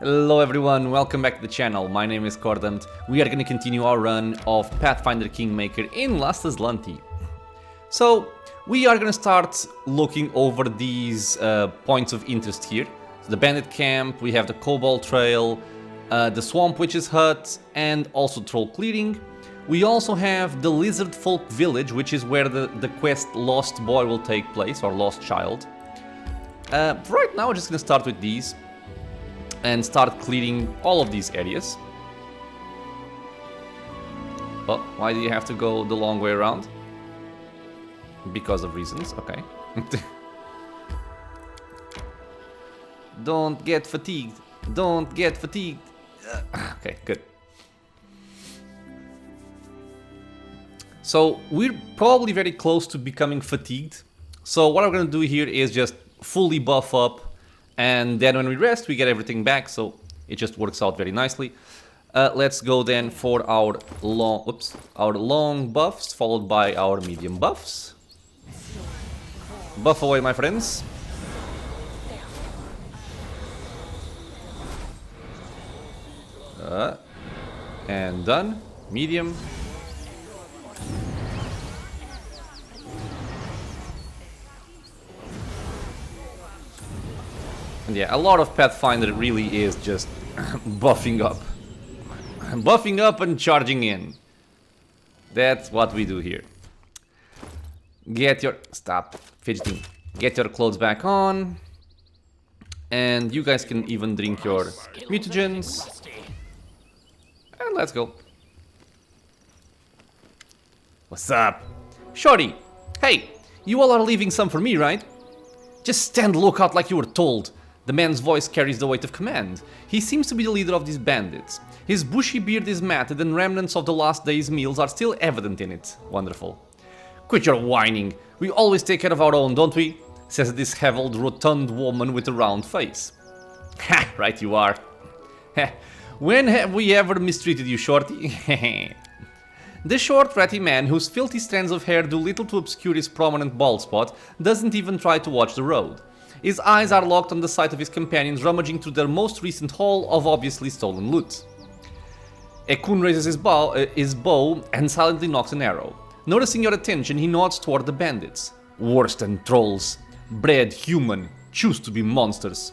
Hello everyone, welcome back to the channel. My name is Cordant. We are going to continue our run of Pathfinder Kingmaker in Last Azlanti. So, we are going to start looking over these points of interest here. So the bandit camp, we have the cobalt trail, the swamp witch's hut, and also troll clearing. We also have the lizard folk village, which is where the quest Lost Boy will take place, or Lost Child. Right now we're just going to start with these and start clearing all of these areas. Oh, why do you have to go the long way around? Because of reasons, okay. Don't get fatigued. Don't get fatigued. Okay, good. So we're probably very close to becoming fatigued. So what I'm gonna do here is just fully buff up, and then when we rest we get everything back, so it just works out very nicely. Let's go then for our long buffs, followed by our medium buffs. Buff away, my friends. And done. Medium. And yeah, a lot of Pathfinder really is just buffing up. Buffing up and charging in. That's what we do here. Get your... Stop fidgeting. Get your clothes back on. And you guys can even drink your mutagens. And let's go. What's up? Shorty! Hey! You all are leaving some for me, right? Just stand lookout like you were told. The man's voice carries the weight of command. He seems to be the leader of these bandits. His bushy beard is matted and remnants of the last day's meals are still evident in it. Wonderful. Quit your whining. We always take care of our own, don't we? Says this disheveled, rotund woman with a round face. Ha! Right you are. When have we ever mistreated you, Shorty? The short, ratty man, whose filthy strands of hair do little to obscure his prominent bald spot, doesn't even try to watch the road. His eyes are locked on the sight of his companions rummaging through their most recent haul of obviously stolen loot. Ekun raises his bow and silently nocks an arrow. Noticing your attention, he nods toward the bandits. Worse than trolls. Bred human. Choose to be monsters.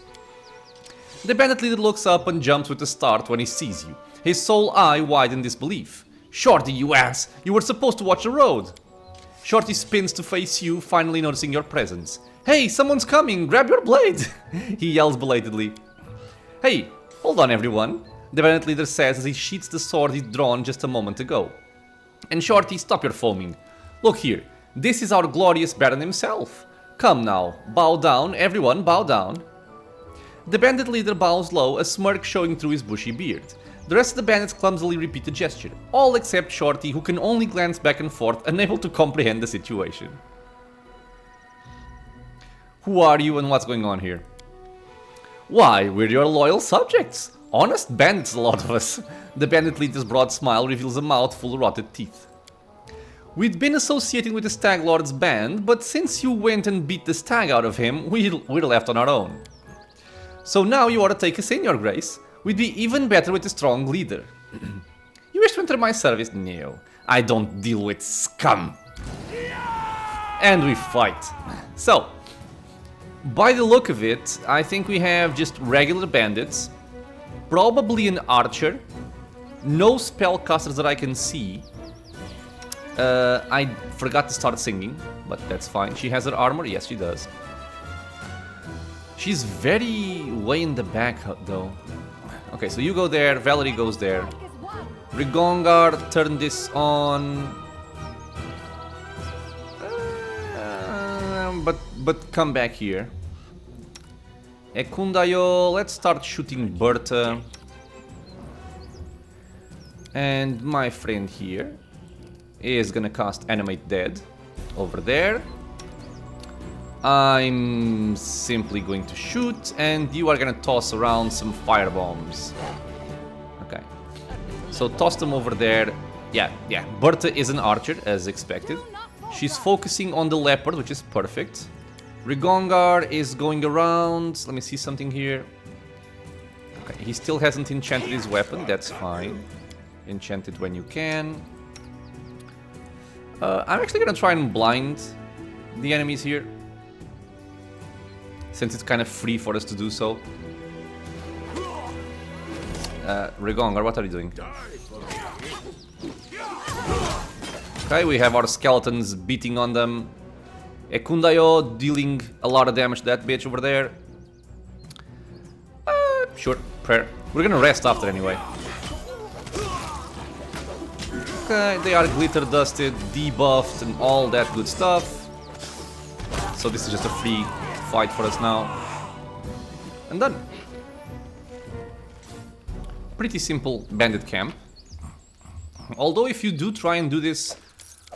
The bandit leader looks up and jumps with a start when he sees you. His sole eye wide in disbelief. Shorty, you ass! You were supposed to watch the road! Shorty spins to face you, finally noticing your presence. Hey, someone's coming! Grab your blade! He yells belatedly. Hey, hold on everyone, the bandit leader says as he sheaths the sword he'd drawn just a moment ago. And Shorty, stop your foaming. Look here, this is our glorious Baron himself. Come now, bow down, everyone, bow down. The bandit leader bows low, a smirk showing through his bushy beard. The rest of the bandits clumsily repeat the gesture, all except Shorty, who can only glance back and forth, unable to comprehend the situation. Who are you and what's going on here? Why, we're your loyal subjects. Honest bandits, a lot of us. The bandit leader's broad smile reveals a mouth full of rotted teeth. We'd been associating with the Stag Lord's band, but since you went and beat the stag out of him, we're left on our own. So now you ought to take us in, your grace. We'd be even better with a strong leader. You wish to enter my service? No, I don't deal with scum. And we fight. So, by the look of it, I think we have just regular bandits, probably an archer, no spellcasters that I can see. I forgot to start singing, but that's fine. She has her armor? Yes, she does. She's very way in the back, though. Okay, so you go there, Valerie goes there. Rigongar, turn this on. But come back here. Ekundayo, let's start shooting Berta. And my friend here is gonna cast Animate Dead over there. I'm simply going to shoot, and you are gonna toss around some fire bombs. Okay. So toss them over there. Yeah. Berta is an archer, as expected. She's focusing on the leopard, which is perfect. Rigongar is going around. Let me see something here. Okay, he still hasn't enchanted his weapon, that's fine. Enchant it when you can. I'm actually gonna try and blind the enemies here, since it's kind of free for us to do so. Rigongar, what are you doing? Okay, we have our skeletons beating on them. Ekundayo dealing a lot of damage to that bitch over there. Sure, prayer. We're gonna rest after anyway. Okay, they are glitter dusted, debuffed, and all that good stuff. So this is just a free fight for us now. And done. Pretty simple bandit camp. Although if you do try and do this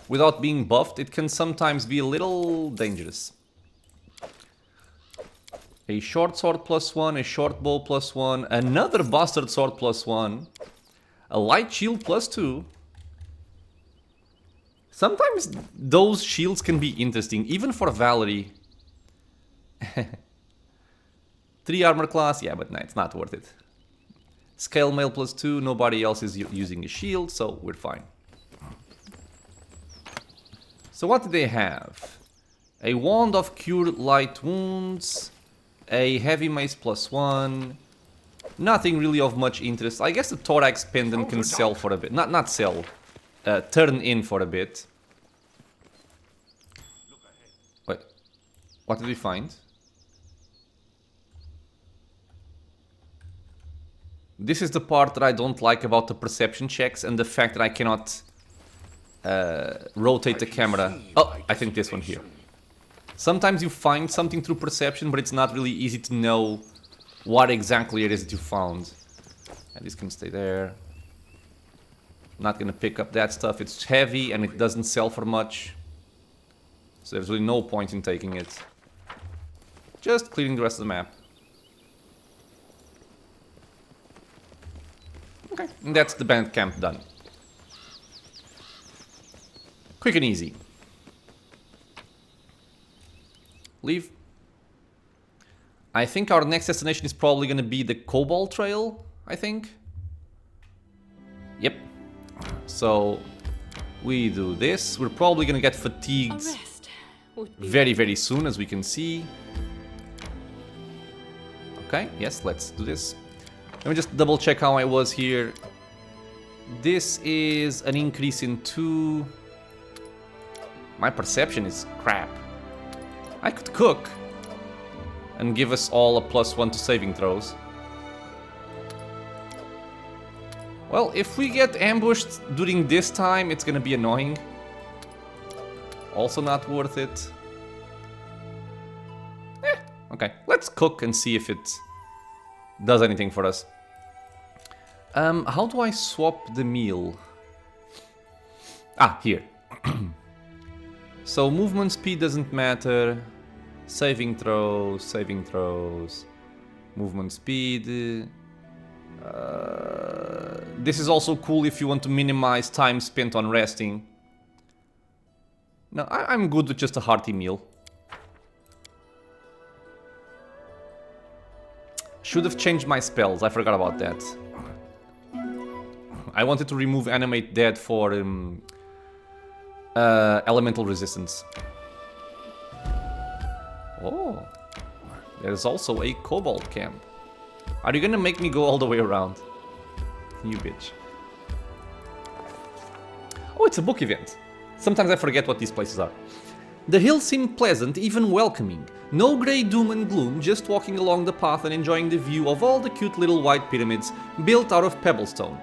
without being buffed, it can sometimes be a little dangerous. A short sword +1, a short bow +1, another bastard sword +1, a light shield +2. Sometimes those shields can be interesting, even for Valerie. 3 armor class, yeah, but no, it's not worth it. Scale mail +2, nobody else is using a shield, so we're fine. So what do they have? A wand of cure light wounds, a heavy mace +1, nothing really of much interest. I guess the thorax pendant can sell for a bit, not sell, turn in for a bit. Wait, what did we find? This is the part that I don't like about the perception checks and the fact that I cannot rotate the camera. Oh, I think this one here. Sometimes you find something through perception, but it's not really easy to know what exactly it is that you found. And this can stay there. Not gonna pick up that stuff. It's heavy and it doesn't sell for much. So there's really no point in taking it. Just clearing the rest of the map. Okay, and that's the band camp done. Quick and easy. Leave. I think our next destination is probably going to be the Cobalt Trail, I think. Yep. So, we do this. We're probably going to get fatigued very, very soon, as we can see. Okay, yes, let's do this. Let me just double check how I was here. This is an increase in 2. My perception is crap. I could cook and give us all a +1 to saving throws. Well, if we get ambushed during this time, it's gonna be annoying. Also not worth it. Okay, let's cook and see if it does anything for us. How do I swap the meal? Ah, here. So movement speed doesn't matter. Saving throws. Movement speed. This is also cool if you want to minimize time spent on resting. No, I'm good with just a hearty meal. Should have changed my spells, I forgot about that. I wanted to remove Animate Dead for elemental resistance. Oh, there's also a cobalt camp. Are you gonna make me go all the way around? You bitch. Oh, it's a book event. Sometimes I forget what these places are. The hills seem pleasant, even welcoming. No grey doom and gloom, just walking along the path and enjoying the view of all the cute little white pyramids built out of pebblestone.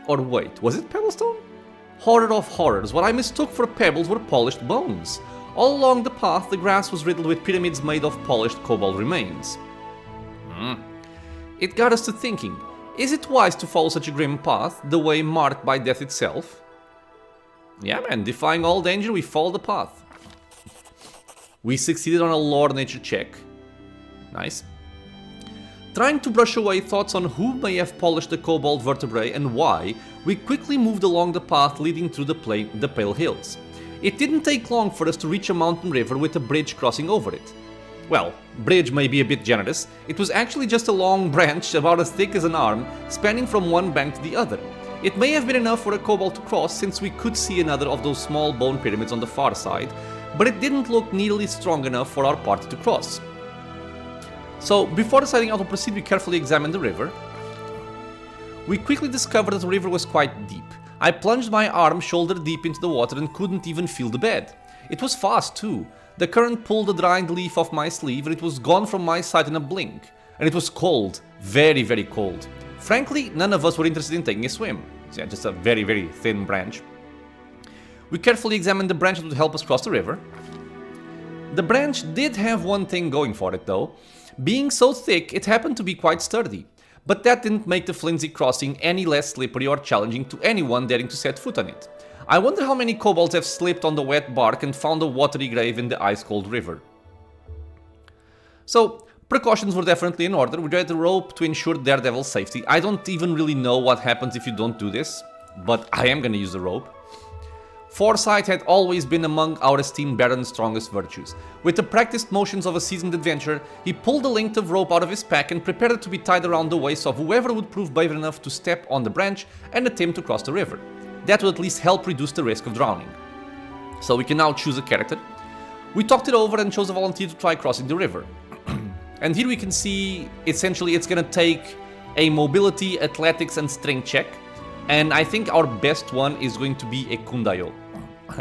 Or wait, was it pebblestone? Horror of horrors, what I mistook for pebbles were polished bones. All along the path, the grass was riddled with pyramids made of polished cobalt remains. It got us to thinking, is it wise to follow such a grim path, the way marked by death itself? Yeah man, defying all danger, we follow the path. We succeeded on a lore nature check. Nice. Trying to brush away thoughts on who may have polished the cobalt vertebrae and why, we quickly moved along the path leading through the Pale Hills. It didn't take long for us to reach a mountain river with a bridge crossing over it. Well, bridge may be a bit generous. It was actually just a long branch about as thick as an arm, spanning from one bank to the other. It may have been enough for a cobalt to cross, since we could see another of those small bone pyramids on the far side, but it didn't look nearly strong enough for our party to cross. So, before deciding how to proceed, we carefully examined the river. We quickly discovered that the river was quite deep. I plunged my arm shoulder deep into the water and couldn't even feel the bed. It was fast too. The current pulled the dried leaf off my sleeve and it was gone from my sight in a blink. And it was cold. Very, very cold. Frankly, none of us were interested in taking a swim. So yeah, just a very, very thin branch. We carefully examined the branch that would help us cross the river. The branch did have one thing going for it though. Being so thick, it happened to be quite sturdy. But that didn't make the flimsy crossing any less slippery or challenging to anyone daring to set foot on it. I wonder how many kobolds have slipped on the wet bark and found a watery grave in the ice-cold river. So, precautions were definitely in order. We tried the rope to ensure Daredevil's safety. I don't even really know what happens if you don't do this, but I am gonna use the rope. Foresight had always been among our esteemed Baron's strongest virtues. With the practiced motions of a seasoned adventurer, he pulled a length of rope out of his pack and prepared it to be tied around the waist of whoever would prove brave enough to step on the branch and attempt to cross the river. That would at least help reduce the risk of drowning. So we can now choose a character. We talked it over and chose a volunteer to try crossing the river. And here we can see, essentially it's gonna take a mobility, athletics and strength check. And I think our best one is going to be Ekundayo.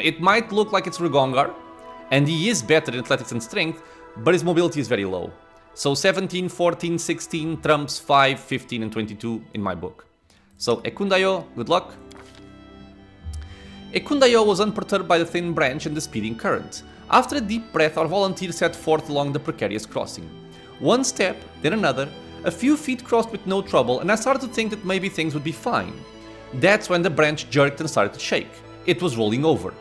It might look like it's Rugongar, and he is better in athletics and strength, but his mobility is very low. So 17, 14, 16, trumps 5, 15 and 22 in my book. So Ekundayo, good luck. Ekundayo was unperturbed by the thin branch and the speeding current. After a deep breath, our volunteer set forth along the precarious crossing. One step, then another, a few feet crossed with no trouble, and I started to think that maybe things would be fine. That's when the branch jerked and started to shake. It was rolling over.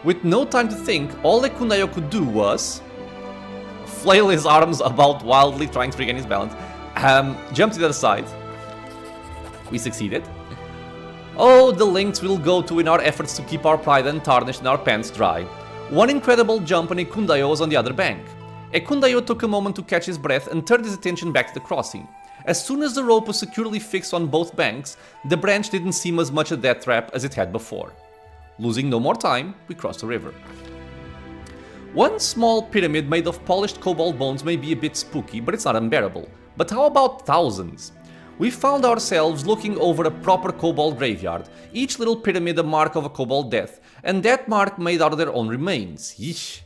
With no time to think, all Ekundayo could do was flail his arms about wildly, trying to regain his balance, jump to the other side. We succeeded. Oh, the lengths we'll go to in our efforts to keep our pride untarnished and our pants dry. One incredible jump and Ekundayo was on the other bank. Ekundayo took a moment to catch his breath and turned his attention back to the crossing. As soon as the rope was securely fixed on both banks, the branch didn't seem as much a death trap as it had before. Losing no more time, we crossed the river. One small pyramid made of polished cobalt bones may be a bit spooky, but it's not unbearable. But how about thousands? We found ourselves looking over a proper cobalt graveyard, each little pyramid a mark of a cobalt death, and that mark made out of their own remains. Yeesh.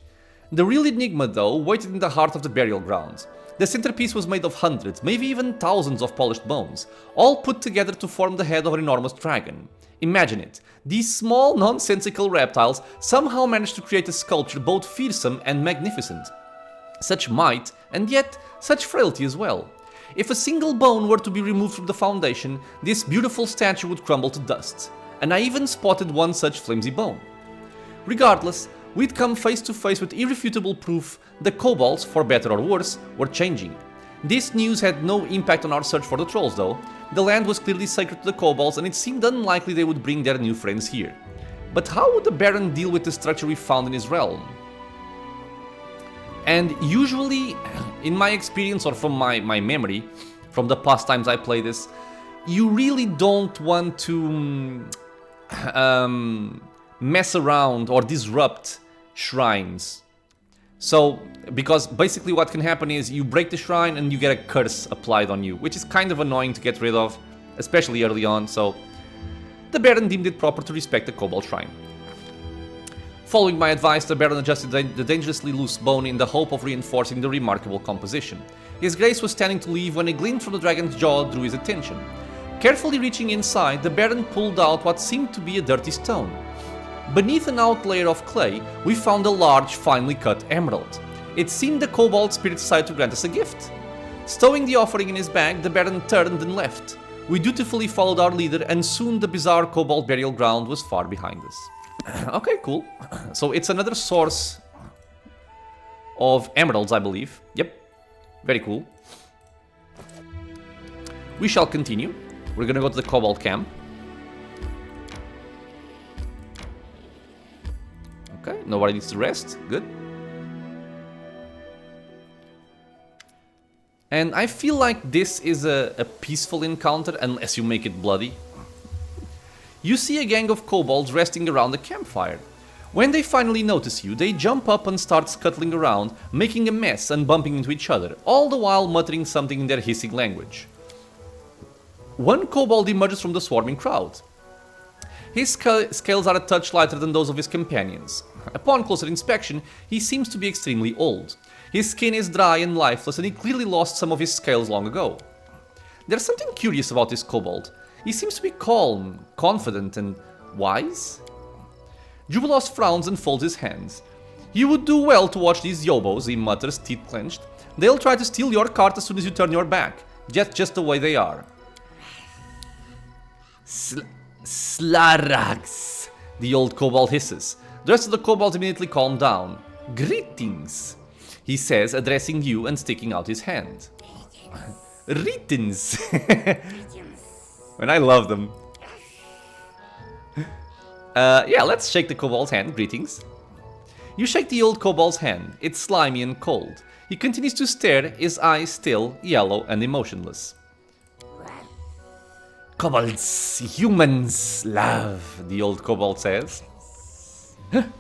The real enigma, though, waited in the heart of the burial grounds. The centerpiece was made of hundreds, maybe even thousands of polished bones, all put together to form the head of an enormous dragon. Imagine it. These small, nonsensical reptiles somehow managed to create a sculpture both fearsome and magnificent. Such might, and yet such frailty as well. If a single bone were to be removed from the foundation, this beautiful statue would crumble to dust. And I even spotted one such flimsy bone. Regardless, we'd come face to face with irrefutable proof the cobalts, for better or worse, were changing. This news had no impact on our search for the trolls though. The land was clearly sacred to the cobalts and it seemed unlikely they would bring their new friends here. But how would the Baron deal with the structure we found in his realm? And usually, in my experience or from my memory, from the past times I play this, you really don't want to mess around or disrupt shrines. So, because basically what can happen is you break the shrine and you get a curse applied on you, which is kind of annoying to get rid of, especially early on, so the Baron deemed it proper to respect the Cobalt Shrine. Following my advice, the Baron adjusted the dangerously loose bone in the hope of reinforcing the remarkable composition. His Grace was standing to leave when a glint from the dragon's jaw drew his attention. Carefully reaching inside, the Baron pulled out what seemed to be a dirty stone. Beneath an outlayer of clay, we found a large, finely cut emerald. It seemed the Cobalt Spirit decided to grant us a gift. Stowing the offering in his bag, the Baron turned and left. We dutifully followed our leader, and soon the bizarre Cobalt burial ground was far behind us. Okay, cool. So it's another source of emeralds, I believe. Yep. Very cool. We shall continue. We're gonna go to the Cobalt camp. Okay, nobody needs to rest. Good. And I feel like this is a peaceful encounter unless you make it bloody. You see a gang of kobolds resting around a campfire. When they finally notice you, they jump up and start scuttling around, making a mess and bumping into each other, all the while muttering something in their hissing language. One kobold emerges from the swarming crowd. His scales are a touch lighter than those of his companions. Upon closer inspection, he seems to be extremely old. His skin is dry and lifeless, and he clearly lost some of his scales long ago. There's something curious about this kobold. He seems to be calm, confident, and wise. Jubilos frowns and folds his hands. You would do well to watch these yobos, he mutters, teeth clenched. They'll try to steal your cart as soon as you turn your back. Just the way they are. Slarax, the old kobold hisses. The rest of the kobolds immediately calm down. Greetings, he says, addressing you and sticking out his hand. Greetings. And I love them. Yeah, let's shake the kobold's hand. Greetings. You shake the old kobold's hand. It's slimy and cold. He continues to stare, his eyes still, yellow and emotionless. Kobolds, humans, love, the old kobold says.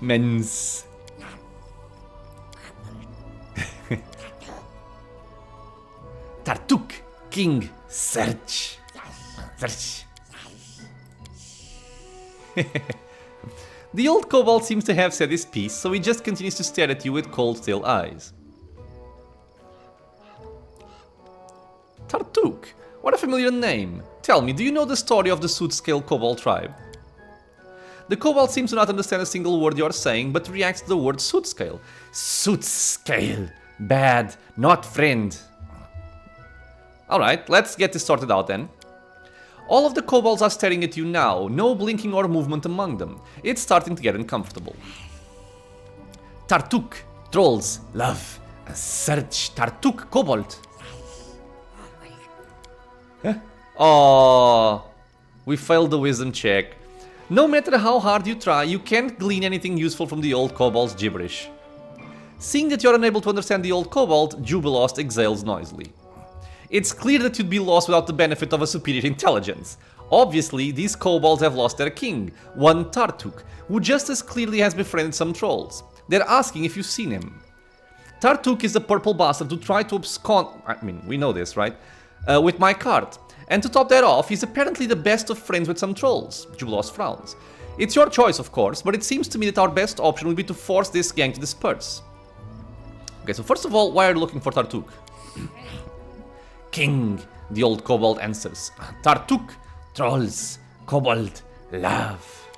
Men's. Tartuk, king, search. Search. The old kobold seems to have said his piece, so he just continues to stare at you with cold, still eyes. Tartuk, what a familiar name. Tell me, do you know the story of the Sootscale kobold tribe? The kobold seems to not understand a single word you are saying, but reacts to the word Sootscale. Sootscale. Bad, not friend. Alright, let's get this sorted out then. All of the kobolds are staring at you now, no blinking or movement among them. It's starting to get uncomfortable. Tartuk, trolls, love, search, Tartuk, kobold. Oh, we failed the wisdom check. No matter how hard you try, you can't glean anything useful from the old kobold's gibberish. Seeing that you're unable to understand the old kobold, Jubilost exhales noisily. It's clear that you'd be lost without the benefit of a superior intelligence. Obviously, these kobolds have lost their king, one Tartuk, who just as clearly has befriended some trolls. They're asking if you've seen him. Tartuk is a purple bastard who tried to abscond, we know this, right? With my cart. And to top that off, he's apparently the best of friends with some trolls. Jubilos frowns. It's your choice, of course, but it seems to me that our best option would be to force this gang to disperse. Okay, so first of all, why are you looking for Tartuk? King, the old kobold answers. Tartuk, trolls, kobold, love.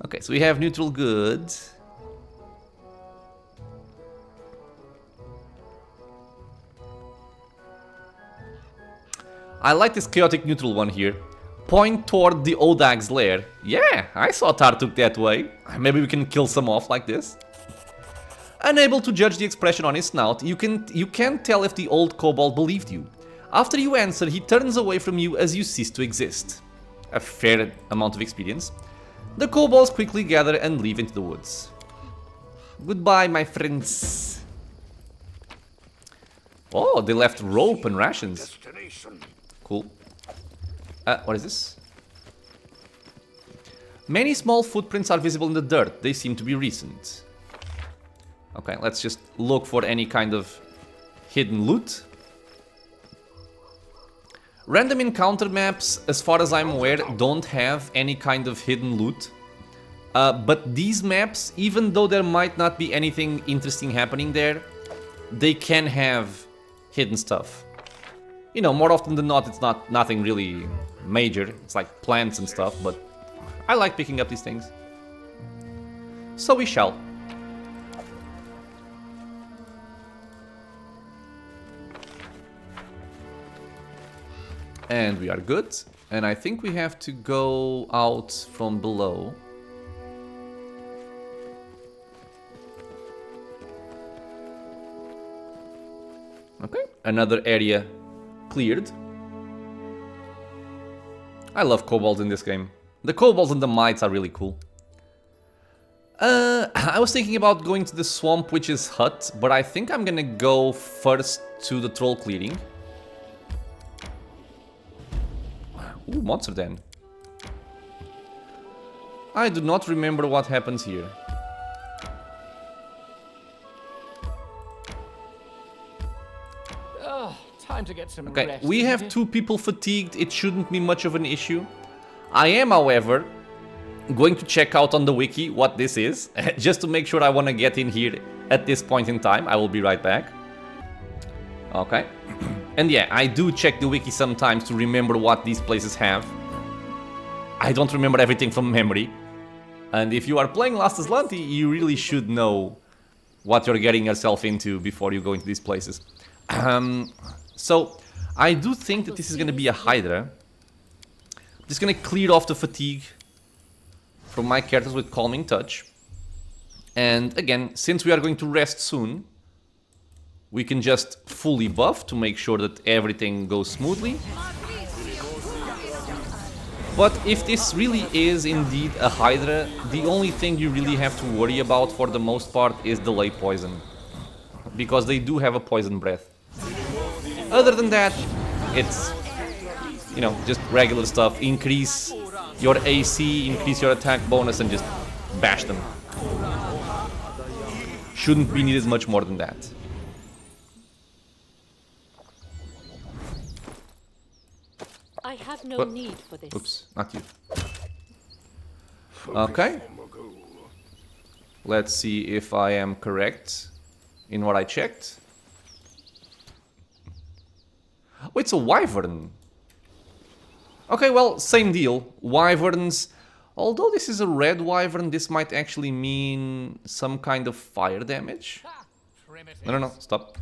Okay, so we have neutral good. I like this chaotic neutral one here. Point toward the Odag's lair. Yeah, I saw Tartuk that way. Maybe we can kill some off like this. Unable to judge the expression on his snout, you can't tell if the old kobold believed you. After you answer, he turns away from you as you cease to exist. A fair amount of experience. The kobolds quickly gather and leave into the woods. Goodbye, my friends. Oh, they left rope and rations. Cool. What is this? Many small footprints are visible in the dirt. They seem to be recent. Okay, let's just look for any kind of hidden loot. Random encounter maps, as far as I'm aware, don't have any kind of hidden loot. But these maps, even though there might not be anything interesting happening there, they can have hidden stuff. You know, more often than not, it's nothing really major. It's like plants and stuff, but I like picking up these things. So we shall. And we are good. And I think we have to go out from below. Okay, another area cleared. I love kobolds in this game. The kobolds and the mites are really cool. I was thinking about going to the Swamp Witch's hut, but I think I'm gonna go first to the troll clearing. Ooh, monster den. I do not remember what happens here. Time to get some Okay, rest, we have isn't it? 2 people fatigued. It shouldn't be much of an issue. I am, however, going to check out on the wiki what this is, just to make sure I want to get in here at this point in time. I will be right back. Okay. And yeah, I do check the wiki sometimes to remember what these places have. I don't remember everything from memory. And if you are playing Last Azlanti, you really should know what you're getting yourself into before you go into these places. So, I do think that this is going to be a Hydra. I'm just going to clear off the fatigue from my characters with Calming Touch. And again, since we are going to rest soon, we can just fully buff to make sure that everything goes smoothly. But if this really is indeed a Hydra, the only thing you really have to worry about for the most part is delay poison. Because they do have a poison breath. Other than that, it's, you know, just regular stuff. Increase your AC, increase your attack bonus, and just bash them. Shouldn't be needed much more than that. I have no need for this. Oops, not you. Okay. Let's see if I am correct in what I checked. Oh, it's a wyvern. Okay, well, same deal. Wyverns. Although this is a red wyvern, this might actually mean some kind of fire damage. No, stop.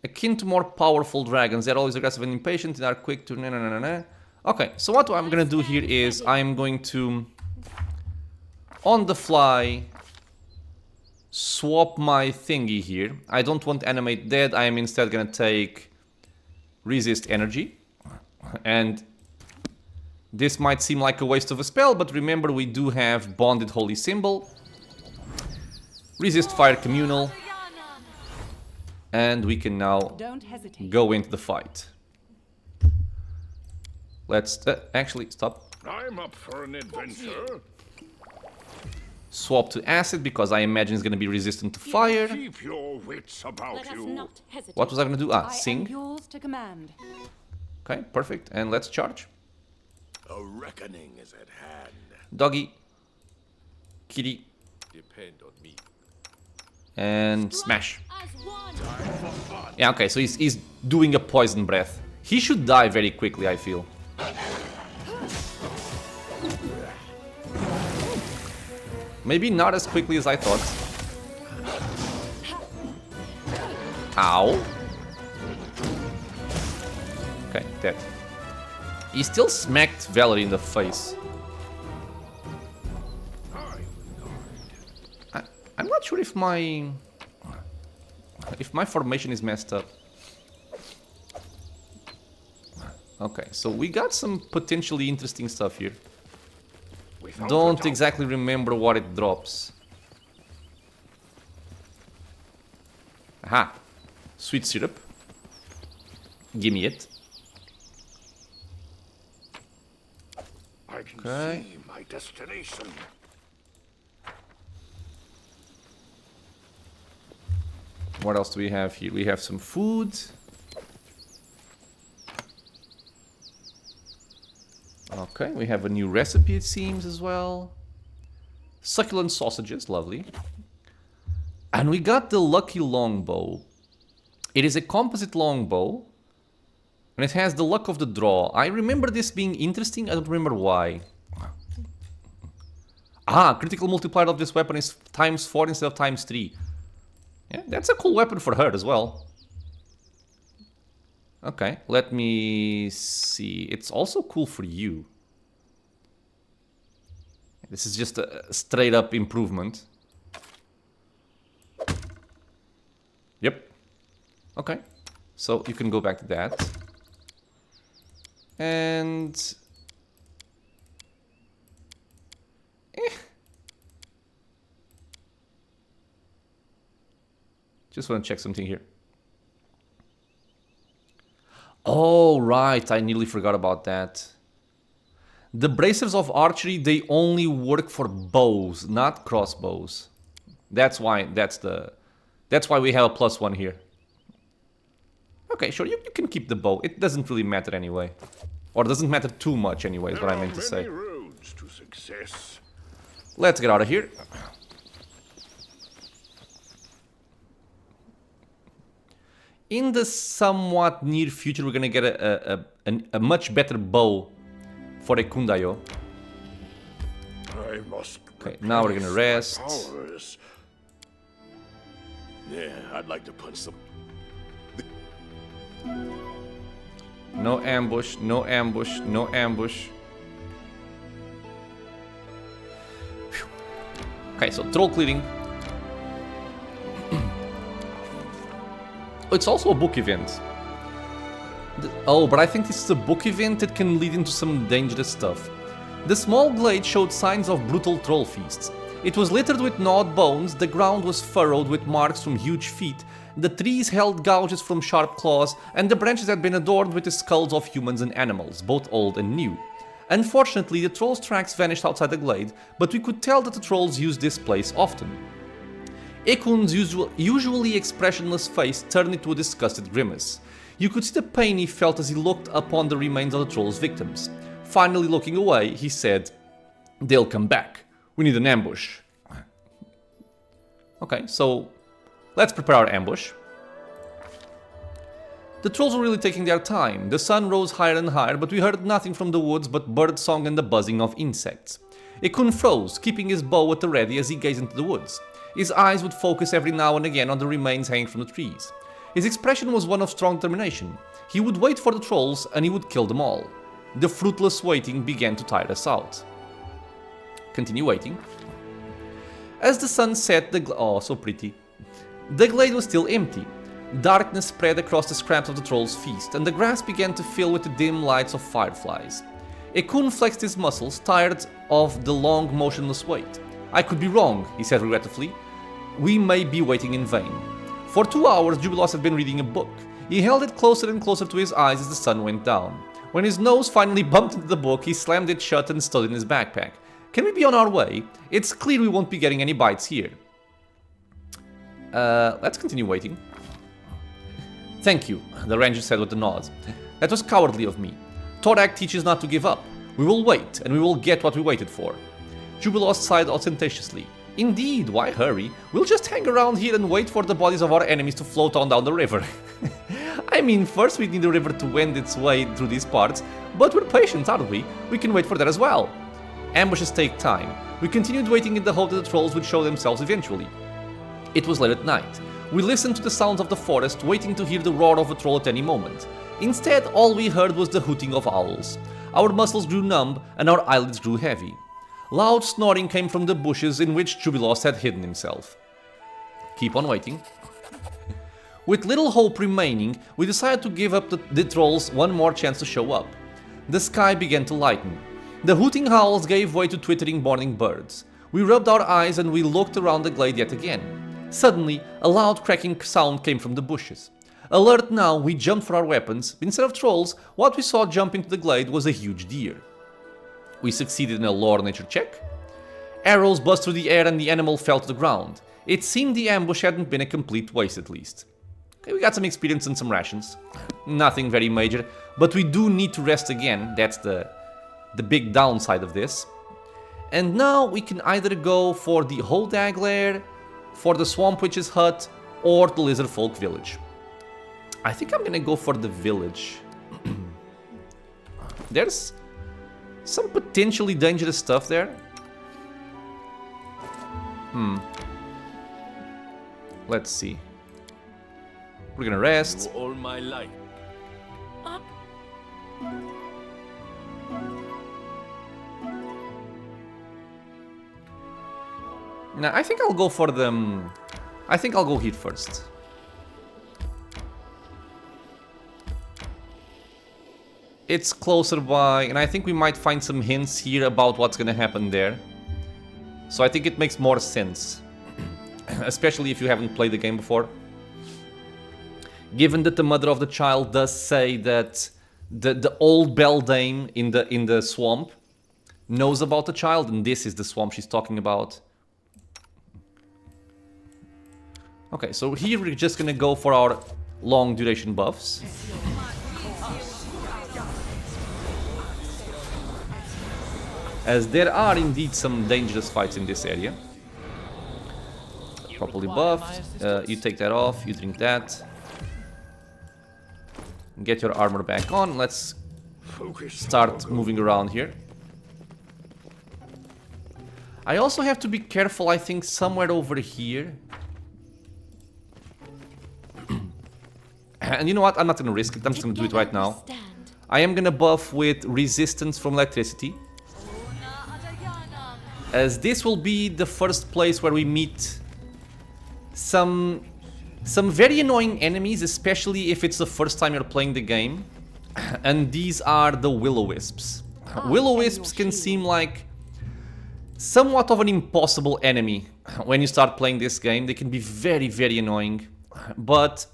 Akin to more powerful dragons, they're always aggressive and impatient and are quick to Okay, so what I'm gonna do here is I'm going to, on the fly, swap my thingy here. I don't want animate dead, I am instead gonna take resist energy. And this might seem like a waste of a spell, but remember we do have bonded holy symbol, resist fire communal, and we can now go into the fight. Let's actually stop. I'm up for an adventure. Swap to acid because I imagine it's going to be resistant to fire. Keep your wits about Let us you. not hesitate. What was I going to do? I am Sing. yours to command. Okay, perfect. And let's charge. A reckoning is at hand. Doggy. Kitty. Depend on me. And smash. As one. Yeah, okay, so he's doing a poison breath. He should die very quickly, I feel. Maybe not as quickly as I thought. Ow. Okay, dead. He still smacked Valerie in the face. I'm not sure if my formation is messed up. Okay, so we got some potentially interesting stuff here. Don't exactly remember what it drops. Aha. Sweet syrup. Gimme it. I can Okay. see my destination. What else do we have here? We have some food. Okay, we have a new recipe, it seems, as well. Succulent sausages, lovely. And we got the lucky longbow. It is a composite longbow, and it has the luck of the draw. I remember this being interesting, I don't remember why. Ah, critical multiplier of this weapon is ×4 instead of ×3. Yeah, that's a cool weapon for her as well. Okay, let me see. It's also cool for you. This is just a straight up improvement. Yep. Okay, so you can go back to that. And... Just want to check something here. Oh, right. I nearly forgot about that. The bracers of archery, they only work for bows, not crossbows. That's why we have a +1 here. Okay, sure, you can keep the bow. It doesn't really matter anyway. Or it doesn't matter too much anyway, is what I meant to say. Roads to success. Let's get out of here. In the somewhat near future, we're gonna get a much better bow for Ekundayo. I must. Okay, now we're gonna rest. Powers. Yeah, I'd like to punch some. No ambush, no ambush, no ambush. Phew. Okay, so troll clearing. Oh, it's also a book event. Oh, but I think this is a book event that can lead into some dangerous stuff. The small glade showed signs of brutal troll feasts. It was littered with gnawed bones, the ground was furrowed with marks from huge feet, the trees held gouges from sharp claws, and the branches had been adorned with the skulls of humans and animals, both old and new. Unfortunately, the trolls' tracks vanished outside the glade, but we could tell that the trolls used this place often. Ekun's usually expressionless face turned into a disgusted grimace. You could see the pain he felt as he looked upon the remains of the troll's victims. Finally looking away, he said, "They'll come back. We need an ambush." Okay, so let's prepare our ambush. The trolls were really taking their time. The sun rose higher and higher, but we heard nothing from the woods but bird song and the buzzing of insects. Ekun froze, keeping his bow at the ready as he gazed into the woods. His eyes would focus every now and again on the remains hanging from the trees. His expression was one of strong determination. He would wait for the trolls and he would kill them all. The fruitless waiting began to tire us out. Continue waiting. As the sun set, oh, so pretty. The glade was still empty. Darkness spread across the scraps of the troll's feast, and the grass began to fill with the dim lights of fireflies. Ekun flexed his muscles, tired of the long, motionless wait. "I could be wrong," he said regretfully. "We may be waiting in vain." For 2 hours, Jubilos had been reading a book. He held it closer and closer to his eyes as the sun went down. When his nose finally bumped into the book, he slammed it shut and stowed it in his backpack. "Can we be on our way? It's clear we won't be getting any bites here." Let's continue waiting. "Thank you," the ranger said with a nod. "That was cowardly of me. Torak teaches not to give up. We will wait, and we will get what we waited for." Jubilos sighed ostentatiously. "Indeed, why hurry? We'll just hang around here and wait for the bodies of our enemies to float on down the river." I mean, first we need the river to wend its way through these parts, but we're patient, aren't we? We can wait for that as well. Ambushes take time. We continued waiting in the hope that the trolls would show themselves eventually. It was late at night. We listened to the sounds of the forest, waiting to hear the roar of a troll at any moment. Instead, all we heard was the hooting of owls. Our muscles grew numb, and our eyelids grew heavy. Loud snoring came from the bushes in which Jubilos had hidden himself. Keep on waiting. With little hope remaining, we decided to give up the trolls one more chance to show up. The sky began to lighten. The hooting howls gave way to twittering morning birds. We rubbed our eyes and we looked around the glade yet again. Suddenly, a loud cracking sound came from the bushes. Alert now, we jumped for our weapons. Instead of trolls, what we saw jump into the glade was a huge deer. We succeeded in a lore nature check. Arrows buzzed through the air and the animal fell to the ground. It seemed the ambush hadn't been a complete waste at least. Okay, we got some experience and some rations. Nothing very major, but we do need to rest again. That's the big downside of this. And now we can either go for the Hodag Lair, for the Swamp Witch's hut, or the Lizard Folk village. I think I'm gonna go for the village. There's some potentially dangerous stuff there. Let's see. We're gonna rest. All my life. Now, I think I'll go for the... I think I'll go here first. it's closer by, and I think we might find some hints here about what's gonna happen there. So I think it makes more sense, especially if you haven't played the game before. Given that the mother of the child does say that the old beldame in the swamp knows about the child, and this is the swamp she's talking about. Okay, so here we're just gonna go for our long duration buffs. As there are indeed some dangerous fights in this area. Properly buffed. You take that off, you drink that. Get your armor back on. Let's start moving around here. I also have to be careful, I think, somewhere over here. And you know what? I'm not gonna risk it. I'm just gonna do it right now. I am gonna buff with resistance from electricity, as this will be the first place where we meet some very annoying enemies, especially if it's the first time you're playing the game. And these are the will-o-wisps. Will-o-wisps can seem like somewhat of an impossible enemy when you start playing this game. They can be very, very annoying. But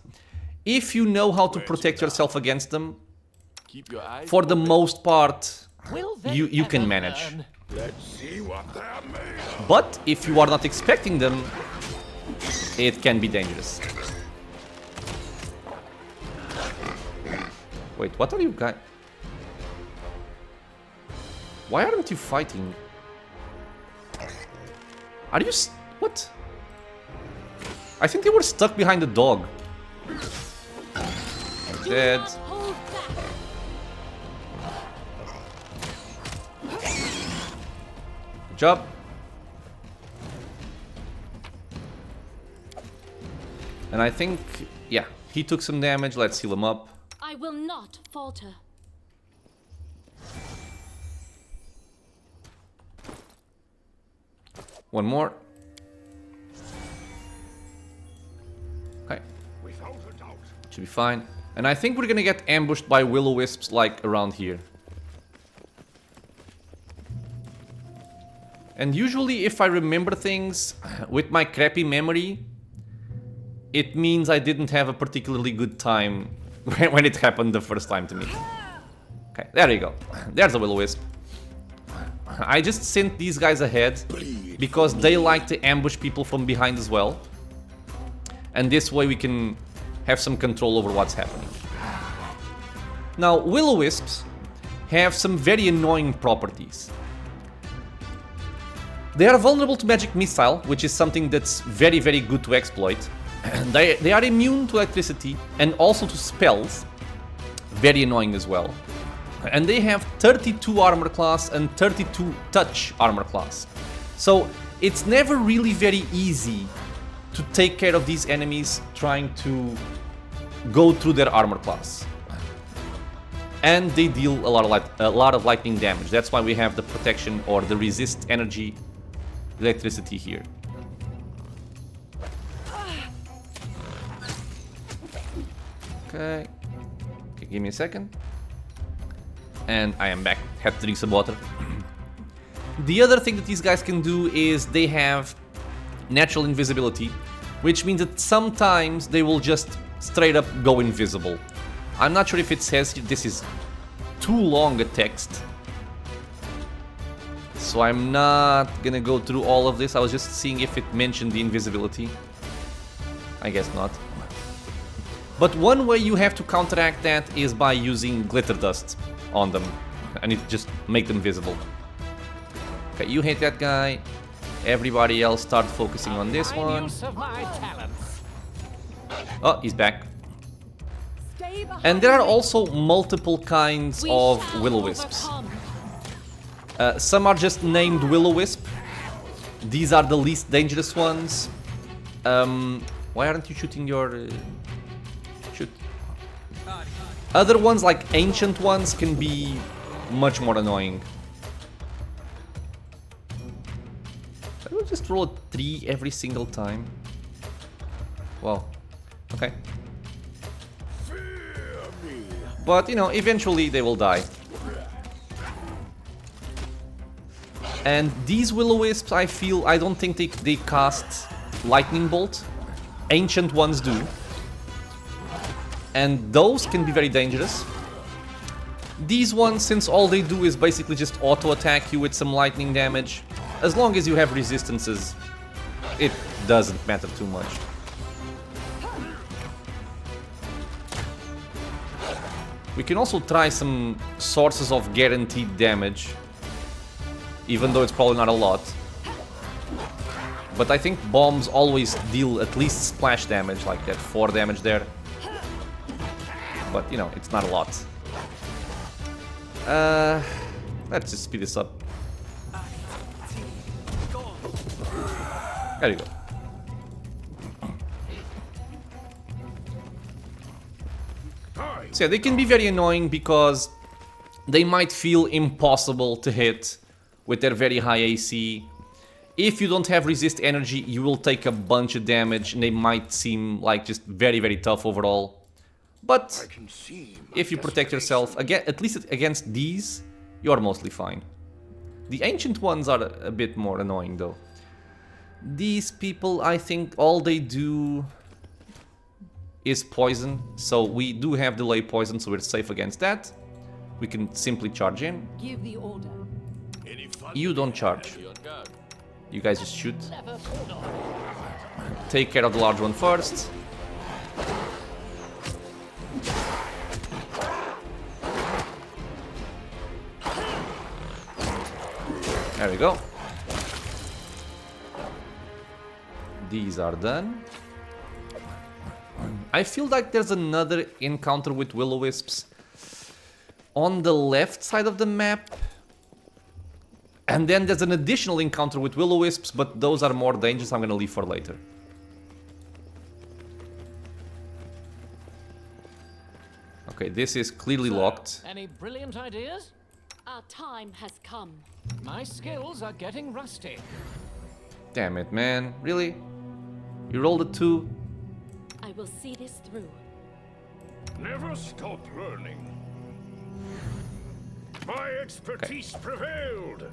if you know how to protect yourself against them, for the most part, you can manage. Let's see what they're made of. But if you are not expecting them, it can be dangerous. Wait, what are you guys? Why aren't you fighting? Are you what? I think they were stuck behind the dog. Dead. Good job. And I think, yeah, he took some damage. Let's heal him up. I will not falter. One more. Okay. Without a doubt. Should be fine. And I think we're gonna get ambushed by will-o-wisps like around here. And usually if I remember things with my crappy memory, it means I didn't have a particularly good time when it happened the first time to me. Okay, there you go. There's a will-o-wisp. I just sent these guys ahead because they like to ambush people from behind as well. And this way we can have some control over what's happening. Now, will-o-wisps have some very annoying properties. They are vulnerable to magic missile, which is something that's very, very good to exploit. They are immune to electricity and also to spells. Very annoying as well. And they have 32 armor class and 32 touch armor class. So it's never really very easy to take care of these enemies trying to go through their armor class. And they deal a lot of lightning damage. That's why we have the protection or the resist energy electricity here. Okay, give me a second. And I am back. Had to drink some water. The other thing that these guys can do is they have natural invisibility, which means that sometimes they will just straight up go invisible. I'm not sure if it says here, this is too long a text, so I'm not gonna go through all of this. I was just seeing if it mentioned the invisibility. I guess not. But one way you have to counteract that is by using glitter dust on them, and it just make them visible. Okay, you hit that guy. Everybody else start focusing on this one. Oh, he's back. And there are also multiple kinds of will-o-wisps. Some are just named will-o-wisp. These are the least dangerous ones. Why aren't you shooting your... shoot. Other ones, like ancient ones, can be much more annoying. I will just roll a 3 every single time. Wow. Okay. Fear But, you know, eventually they will die. And these will-o-wisps, I don't think they cast lightning bolt. Ancient ones do. And those can be very dangerous. These ones, since all they do is basically just auto-attack you with some lightning damage, as long as you have resistances, it doesn't matter too much. We can also try some sources of guaranteed damage, even though it's probably not a lot. But I think bombs always deal at least splash damage, like that 4 damage there. But, you know, it's not a lot. Let's just speed this up. There you go. So yeah, they can be very annoying because they might feel impossible to hit with their very high AC. If you don't have resist energy, you will take a bunch of damage and they might seem like just very, very tough overall. But if you protect yourself, again, at least against these, you're mostly fine. The ancient ones are a bit more annoying though. These people, I think all they do is poison, so we do have delay poison, so we're safe against that. We can simply charge in. Give the order. You don't charge. You guys just shoot. Take care of the large one first. There we go. These are done. I feel like there's another encounter with will-o-wisps on the left side of the map. And then there's an additional encounter with will-o-wisps, but those are more dangerous. I'm gonna leave for later. Okay, this is clearly locked. Any brilliant ideas? Our time has come. My skills are getting rusty. Damn it, man. Really? You rolled a 2? I will see this through. Never stop learning. My expertise prevailed.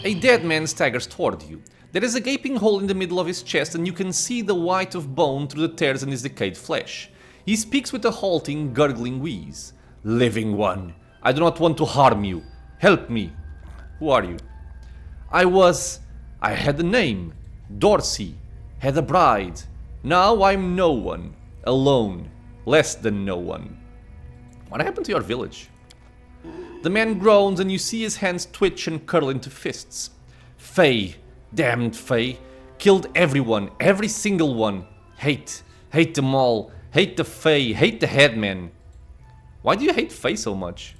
A dead man staggers toward you. There is a gaping hole in the middle of his chest and you can see the white of bone through the tears in his decayed flesh. He speaks with a halting, gurgling wheeze. Living one, I do not want to harm you. Help me. Who are you? I had a name. Dorsey. Had a bride. Now I'm no one. Alone. Less than no one. What happened to your village? The man groans and you see his hands twitch and curl into fists. Faye. Damned Faye. Killed everyone. Every single one. Hate. Hate them all. Hate the Faye. Hate the headman. Why do you hate Faye so much?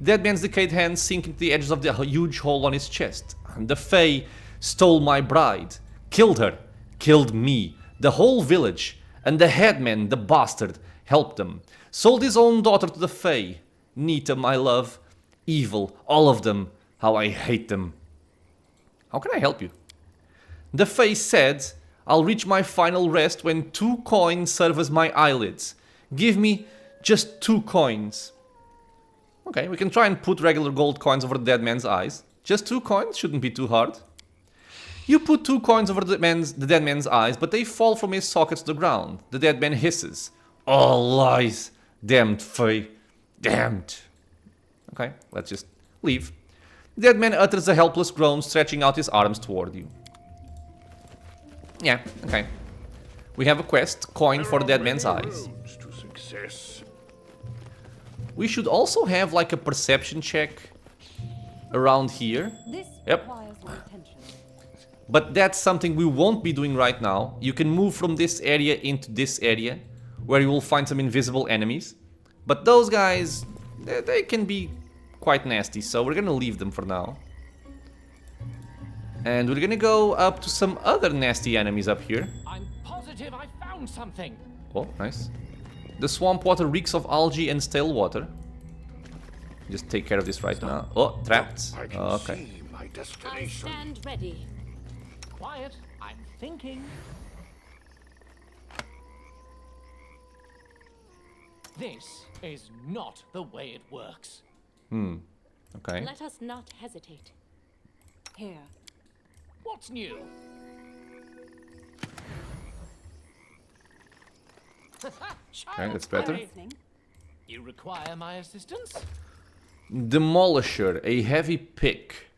Dead man's decayed hands sink into the edges of the huge hole on his chest. The Faye stole my bride. Killed her. Killed me. The whole village. And the headman, the bastard, helped them. Sold his own daughter to the Fae. Nita, my love. Evil. All of them. How I hate them. How can I help you? The Fae said, I'll reach my final rest when 2 coins serve as my eyelids. Give me just 2 coins. Okay, we can try and put regular gold coins over the dead man's eyes. Just 2 coins shouldn't be too hard. You put 2 coins over the dead man's eyes, but they fall from his sockets to the ground. The dead man hisses. All lies. Damned Fae. Damned. Okay, let's just leave. The dead man utters a helpless groan, stretching out his arms toward you. Yeah, okay. We have a quest, coin for the dead man's eyes. To success. We should also have like a perception check around here. This Yep. requires your attention. But that's something we won't be doing right now. You can move from this area into this area, where you will find some invisible enemies. But those guys, they can be quite nasty, so we're gonna leave them for now. And we're gonna go up to some other nasty enemies up here. I'm positive I found something. Oh, nice. The swamp water reeks of algae and stale water. Just take care of this right now. Oh, trapped. I can Okay. see my I destination. stand ready. Quiet, I'm thinking. This is not the way it works. Okay. Let us not hesitate. Here. What's new? Okay, that's better. You require my assistance? Demolisher, a heavy pick.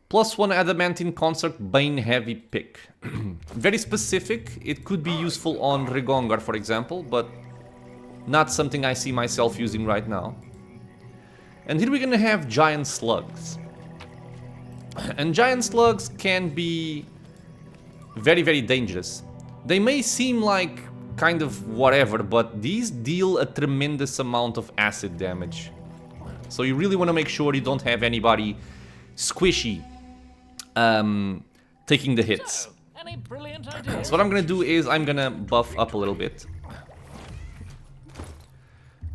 +1 adamantine construct, bane heavy pick. Very specific. It could be useful on Regongar, for example, but not something I see myself using right now. And here we're gonna have giant slugs. And giant slugs can be very, very dangerous. They may seem like kind of whatever, but these deal a tremendous amount of acid damage. So you really want to make sure you don't have anybody squishy taking the hits. So, any brilliant ideas? So what I'm gonna do is I'm gonna buff up a little bit.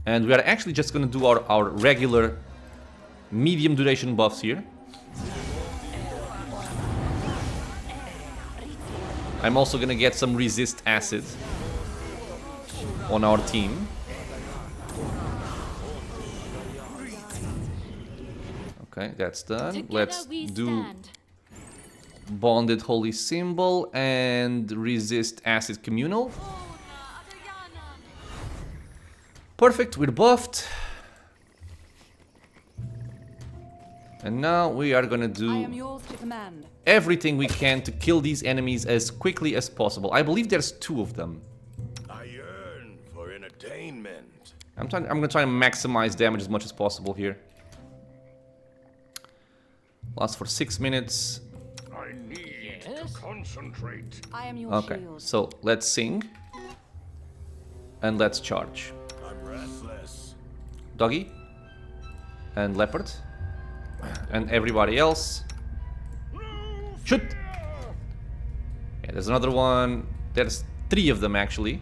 And we are actually just gonna do our regular medium duration buffs here. I'm also gonna get some resist acid on our team. Okay, that's done. Together Let's we do stand. bonded holy symbol and resist acid communal. Perfect, we're buffed. And now we are gonna I am do yours to command. everything we can to kill these enemies as quickly as possible. I believe there's 2 of them. I yearn for entertainment. I'm gonna try and maximize damage as much as possible here. Lasts for 6 minutes. I need Yes? to concentrate. I am your Okay, shield. so let's sing. And let's charge. I'm restless. Doggy. And leopard. And everybody else. Shoot! Yeah, there's another one. There's 3 of them actually.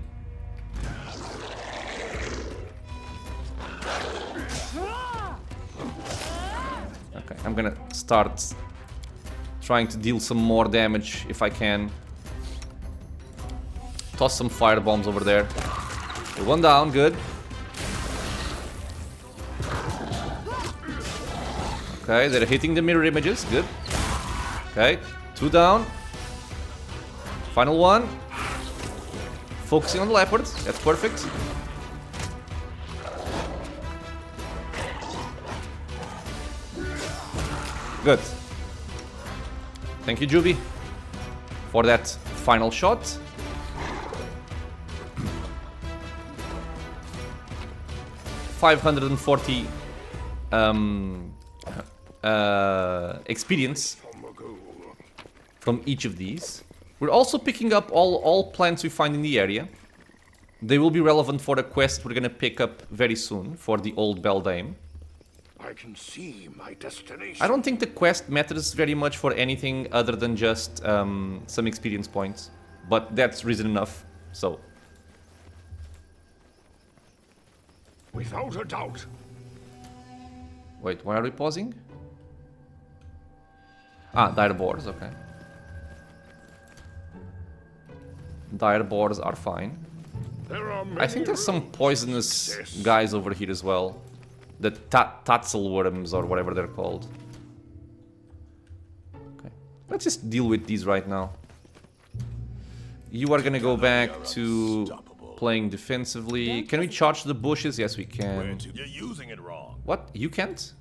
Okay, I'm gonna start trying to deal some more damage if I can. Toss some fire bombs over there. Okay, 1 down, good. Okay, they're hitting the mirror images, good. Okay, 2 down. Final one. Focusing on the leopard, that's perfect. Good. Thank you, Juby, for that final shot. $540 experience from each of these. We're also picking up all plants we find in the area. They will be relevant for the quest we're gonna pick up very soon for the old beldame. I can see my destination. I don't think the quest matters very much for anything other than just some experience points, but that's reason enough, so. Without a doubt. Wait, why are we pausing? Ah, dire boars, okay. Dire boars are fine. There are I think there's some poisonous guys over here as well. The tatsel worms or whatever they're called. Okay, let's just deal with these right now. You are gonna go back to playing defensively. Can we charge the bushes? Yes, we can. You're using it wrong. What? You can't?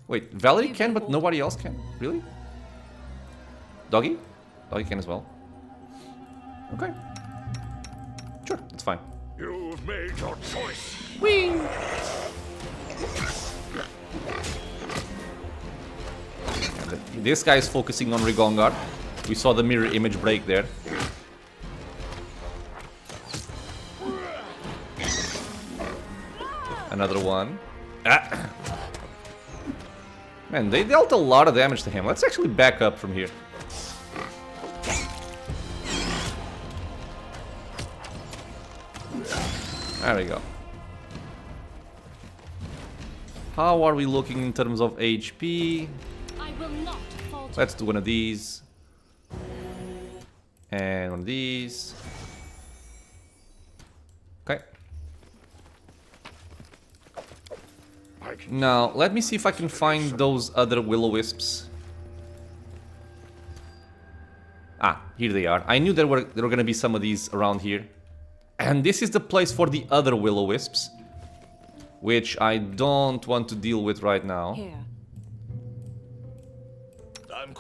Wait, Valerie can, but nobody else can? Really? Doggy? Doggy can as well. Okay. Sure, that's fine. You've made your choice. Whee! This guy is focusing on Regongar. We saw the mirror image break there. Another one. Ah. Man, they dealt a lot of damage to him. Let's actually back up from here. There we go. How are we looking in terms of HP? I will not falter. Let's do one of these. And one of these. Okay. Now, let me see if I can find those other will-o-wisps. Ah, here they are. I knew there were gonna be some of these around here. And this is the place for the other will-o-wisps, which I don't want to deal with right now. Here.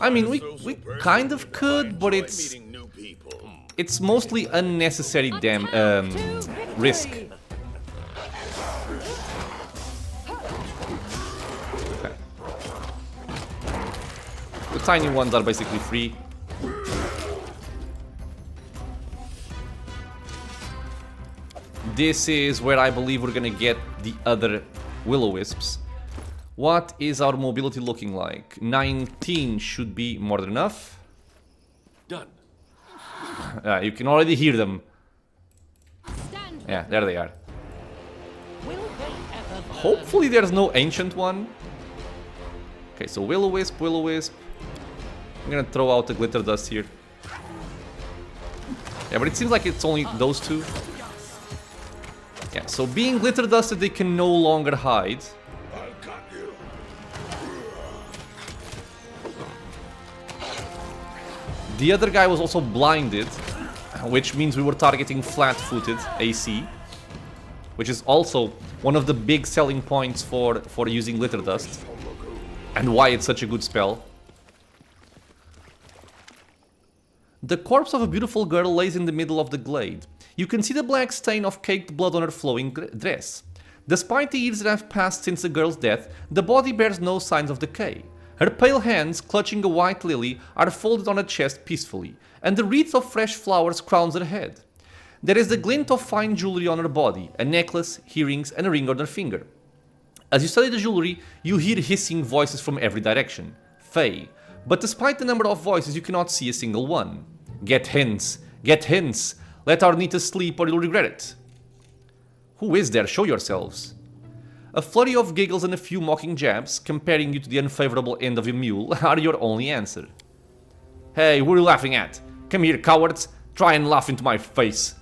I mean, we kind of could, but it's mostly unnecessary risk. Okay. The tiny ones are basically free. This is where I believe we're gonna get the other will-o-wisps. What is our mobility looking like? 19 should be more than enough. Done. You can already hear them. Stand. Yeah, there they are. Will they ever learn? Hopefully there's no ancient one. Okay, so will-o-wisp, will-o-wisp. I'm gonna throw out the glitter dust here. Yeah, but it seems like it's only those two. Yeah, so being glitter dusted, they can no longer hide. I'll cut you. The other guy was also blinded, which means we were targeting flat-footed AC, which is also one of the big selling points for using glitter dust, and why it's such a good spell. The corpse of a beautiful girl lays in the middle of the glade. You can see the black stain of caked blood on her flowing dress. Despite the years that have passed since the girl's death, the body bears no signs of decay. Her pale hands, clutching a white lily, are folded on her chest peacefully, and the wreath of fresh flowers crowns her head. There is the glint of fine jewelry on her body, a necklace, earrings, and a ring on her finger. As you study the jewelry, you hear hissing voices from every direction. Fae. But despite the number of voices, you cannot see a single one. Get hence! Get hence! Let our Nita sleep or you'll regret it. Who is there? Show yourselves. A flurry of giggles and a few mocking jabs, comparing you to the unfavorable end of a mule, are your only answer. Hey, what are you laughing at? Come here, cowards. Try and laugh into my face.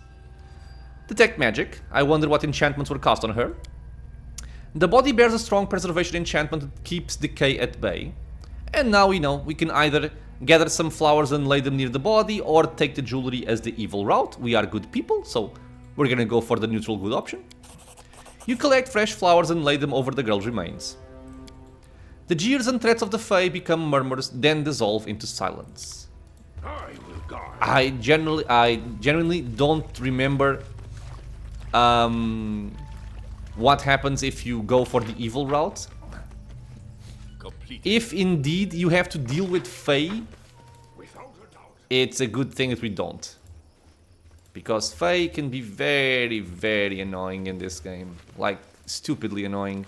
Detect magic. I wonder what enchantments were cast on her. The body bears a strong preservation enchantment that keeps decay at bay. And now we know we can either gather some flowers and lay them near the body, or take the jewelry as the evil route. We are good people, so we're gonna go for the neutral good option. You collect fresh flowers and lay them over the girl's remains. The jeers and threats of the Fae become murmurs, then dissolve into silence. I will guard. I genuinely don't remember what happens if you go for the evil route. If indeed you have to deal with Fae, Without a doubt. it's a good thing that we don't. Because Fae can be very, very annoying in this game. Like, stupidly annoying.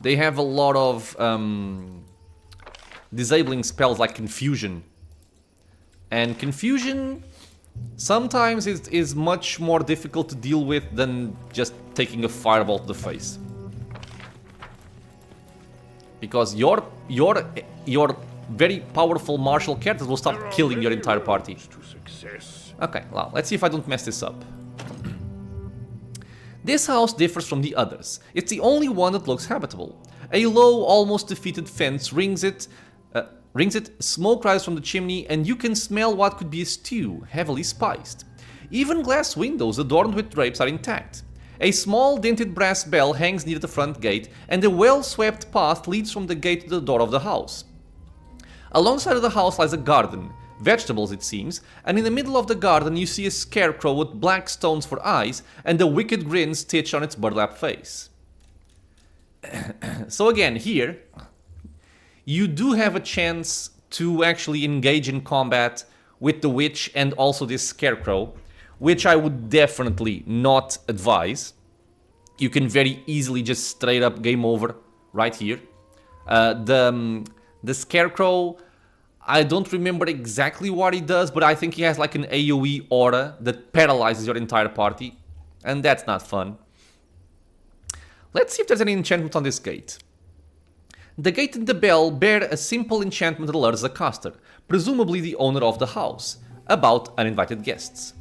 They have a lot of disabling spells like Confusion. And Confusion sometimes is much more difficult to deal with than just taking a fireball to the face. Because your very powerful martial characters will start killing your entire party. To success. Okay, well, let's see if I don't mess this up. This house differs from the others. It's the only one that looks habitable. A low, almost defeated fence rings it, smoke rises from the chimney, and you can smell what could be a stew, heavily spiced. Even glass windows adorned with drapes are intact. A small dented brass bell hangs near the front gate, and a well-swept path leads from the gate to the door of the house. Alongside of the house lies a garden, vegetables it seems, and in the middle of the garden you see a scarecrow with black stones for eyes and a wicked grin stitched on its burlap face. So again, here, you do have a chance to actually engage in combat with the witch and also this scarecrow, which I would definitely not advise. You can very easily just straight up game over right here. The scarecrow, I don't remember exactly what he does, but I think he has like an AoE aura that paralyzes your entire party, and that's not fun. Let's see if there's any enchantment on this gate. The gate and the bell bear a simple enchantment that alerts the caster, presumably the owner of the house, about uninvited guests.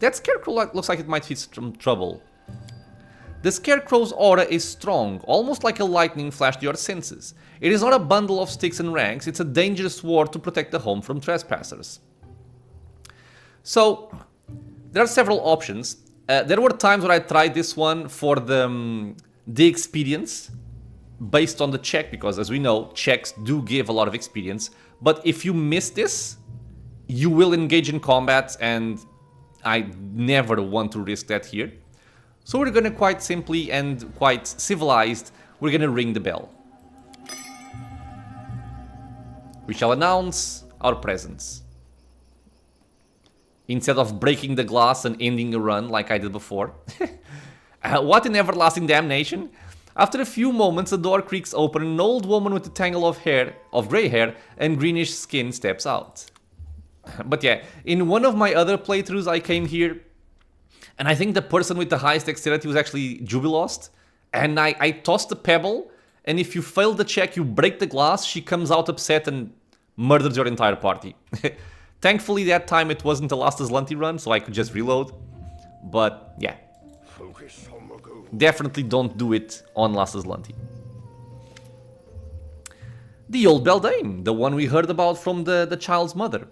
That scarecrow looks like it might hit some trouble. The Scarecrow's aura is strong, almost like a lightning flash to your senses. It is not a bundle of sticks and rags, it's a dangerous sword to protect the home from trespassers. So, there are several options. There were times where I tried this one for the experience, based on the check, because as we know, checks do give a lot of experience. But if you miss this, you will engage in combat, and I never want to risk that here. So we're gonna quite simply and quite civilized, we're gonna ring the bell. We shall announce our presence. Instead of breaking the glass and ending a run like I did before. What in everlasting damnation? After a few moments, the door creaks open and an old woman with a tangle of hair, of grey hair and greenish skin steps out. But yeah, in one of my other playthroughs I came here, and I think the person with the highest dexterity was actually Jubilost, and I tossed the pebble, and if you fail the check, you break the glass, she comes out upset and murders your entire party. Thankfully that time it wasn't the last Azlanti run, so I could just reload. But yeah, Focus on the goal. definitely don't do it on last Azlanti. The old beldame, the one we heard about from the child's mother.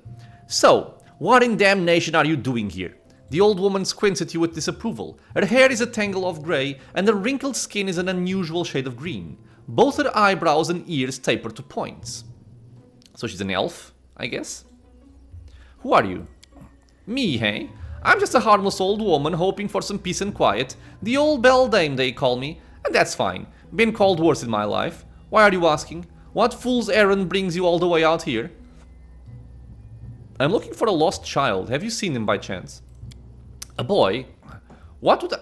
So, what in damnation are you doing here? The old woman squints at you with disapproval. Her hair is a tangle of grey, and her wrinkled skin is an unusual shade of green. Both her eyebrows and ears taper to points. So she's an elf, I guess? Who are you? Me, hey? I'm just a harmless old woman hoping for some peace and quiet. The old beldame, they call me. And that's fine. Been called worse in my life. Why are you asking? What fool's errand brings you all the way out here? I'm looking for a lost child. Have you seen him by chance? A boy? What would I...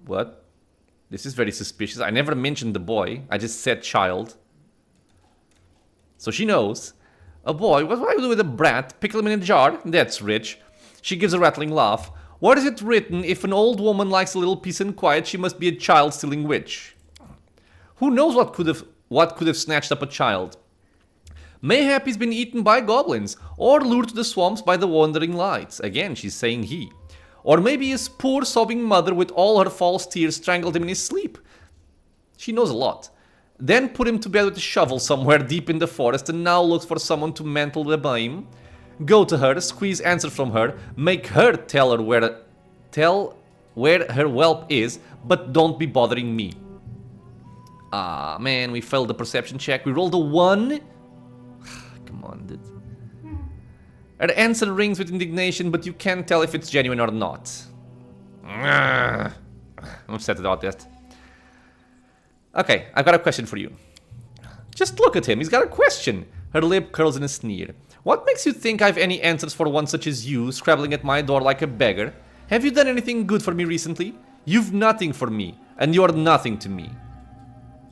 What? This is very suspicious. I never mentioned the boy. I just said child. So she knows. A boy? What do I do with a brat? Pickle him in a jar? That's rich. She gives a rattling laugh. What is it written? If an old woman likes a little peace and quiet, she must be a child-stealing witch. Who knows what could have snatched up a child? Mayhap he's been eaten by goblins, or lured to the swamps by the wandering lights. Again, she's saying he. Or maybe his poor sobbing mother with all her false tears strangled him in his sleep. She knows a lot. Then put him to bed with a shovel somewhere deep in the forest and now looks for someone to mantle the blame. Go to her, squeeze answer from her, make her tell where her whelp is, but don't be bothering me. Ah, man, we failed the perception check. We rolled a 1. Come on, dude. Her answer rings with indignation, but you can't tell if it's genuine or not. I'm upset about that. Okay, I've got a question for you. Just look at him, he's got a question. Her lip curls in a sneer. What makes you think I've any answers for one such as you, scrabbling at my door like a beggar? Have you done anything good for me recently? You've nothing for me, and you're nothing to me.